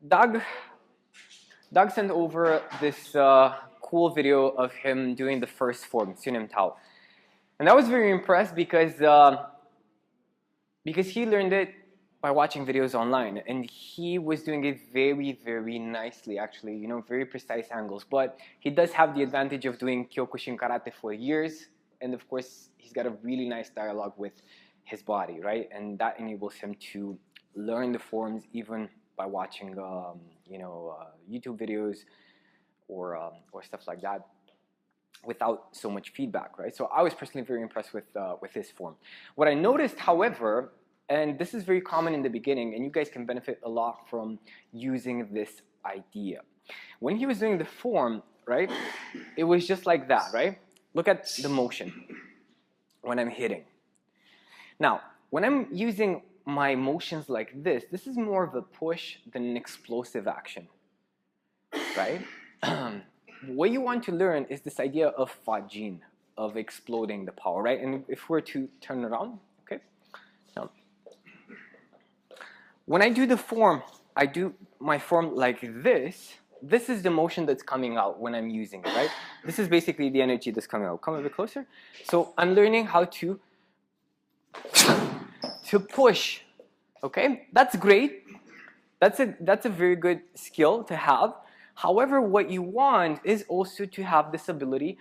Doug, Doug sent over this cool video of him doing the first form, Sunim Tao. And I was very impressed because he learned it by watching videos online, and he was doing it very, very nicely, actually, you know, very precise angles. But he does have the advantage of doing Kyokushin Karate for years, and of course, he's got a really nice dialogue with his body, right? And that enables him to learn the forms even by watching, YouTube videos or stuff like that, without so much feedback, right? So I was personally very impressed with his form. What I noticed, however, and this is very common in the beginning, and you guys can benefit a lot from using this idea. When he was doing the form, right, it was just like that, right? Look at the motion when I'm hitting. Now, when I'm using my motions like this is more of a push than an explosive action, right? What you want to learn is this idea of Fajin, of exploding the power, right? And if we're to turn around, okay? Now, when I do the form, I do my form like this. This is the motion that's coming out when I'm using it, right? This is basically the energy that's coming out. Come a bit closer. So I'm learning how to push, okay? That's great. That's a very good skill to have. However, what you want is also to have this ability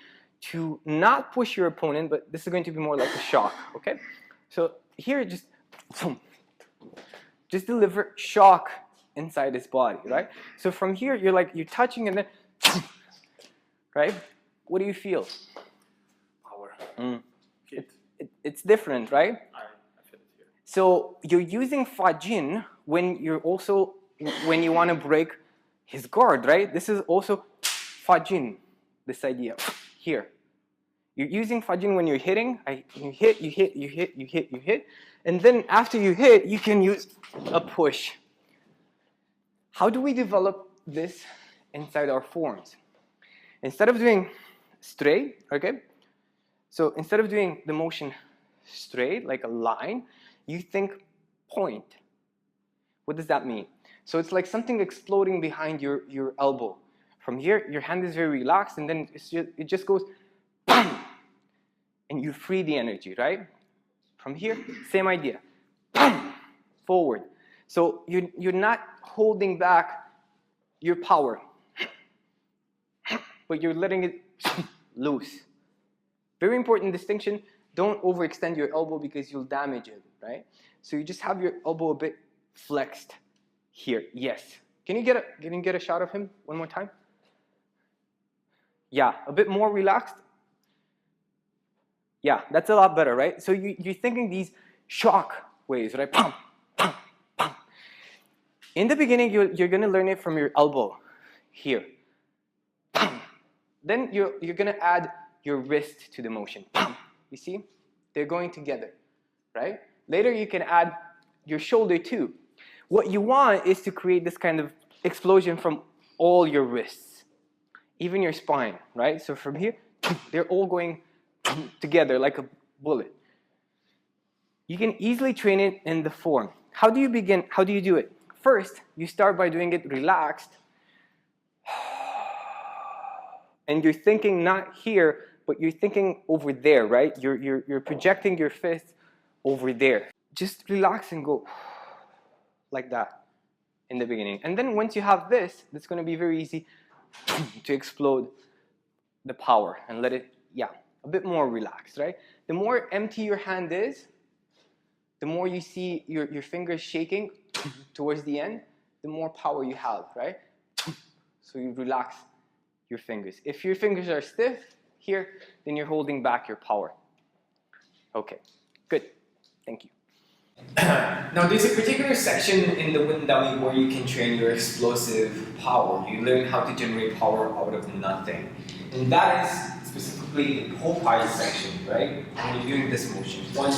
to not push your opponent, but this is going to be more like a shock, okay? So here, just deliver shock inside his body, right? So from here, you're touching and then, right? What do you feel? Power. It's different, right? I feel it here. So you're using Fajin when you want to break his guard, right? This is also Fajin, this idea here. You're using Fajin when you're hitting. You hit. And then after you hit, you can use a push. How do we develop this inside our forms? Instead of doing straight, okay? So instead of doing the motion straight, like a line, you think point. What does that mean? So it's like something exploding behind your elbow. From here, your hand is very relaxed, and then it just goes BAM! And you free the energy, right? From here, same idea. BAM! Forward. So you're not holding back your power, but you're letting it loose. Very important distinction. Don't overextend your elbow because you'll damage it, right? So you just have your elbow a bit flexed here. Yes. Can you get a shot of him one more time? Yeah, a bit more relaxed. Yeah, that's a lot better, right? So you're thinking these shock waves, right? Pum, pum, pum. In the beginning, you're going to learn it from your elbow here. Pum. Then you're going to add your wrist to the motion. Pum. You see? They're going together, right? Later, you can add your shoulder too. What you want is to create this kind of explosion from all your wrists, even your spine, right? So from here, they're all going together like a bullet. You can easily train it in the form. How do you begin? How do you do it? First, you start by doing it relaxed. And you're thinking not here, but you're thinking over there, right? You're projecting your fist over there. Just relax and go like that in the beginning. And then once you have this, it's going to be very easy to explode the power and let it, a bit more relaxed, right? The more empty your hand is, the more you see your fingers shaking towards the end, the more power you have, right? So you relax your fingers. If your fingers are stiff here, then you're holding back your power. Okay, good. Thank you. Now, there's a particular section in the Windami where you can train your explosive power. You learn how to generate power out of nothing. And that is specifically the Popeye section, right? When you're doing this motion. 1, 2,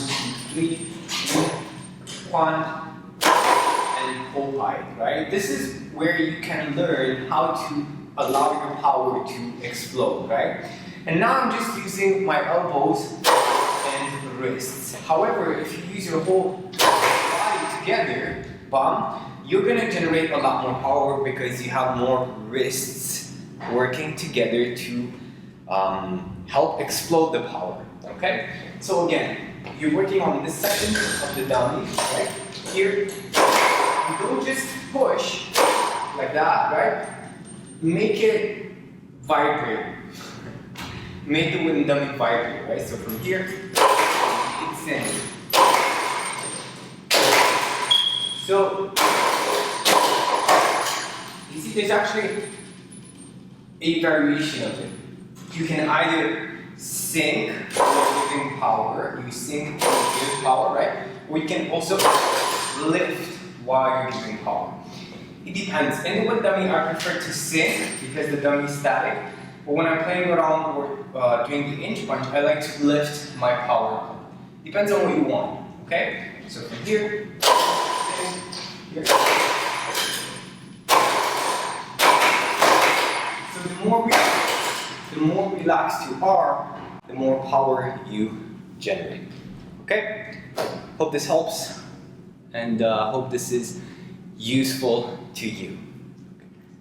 3, 1, and Popeye, right? This is where you can learn how to allow your power to explode, right? And now I'm just using my elbows and wrists. However, if you use your whole body together, you're gonna generate a lot more power because you have more wrists working together to help explode the power, okay? So again, you're working on this section of the dummy, right? Here, you don't just push like that, right? Make it vibrate. Make the wooden dummy vibrate, right? So from here, it's in. So, you see there's actually a variation of it. You can either sink while giving power, you sink while you give power, right? Or you can also lift while you're giving power. It depends. In the wood dummy, I prefer to sink because the dummy is static. But when I'm playing around or doing the inch punch, I like to lift my power. Depends on what you want, okay? So from here, here. So the more relaxed you are, the more power you generate. Okay? Hope this helps, and hope this is useful to you.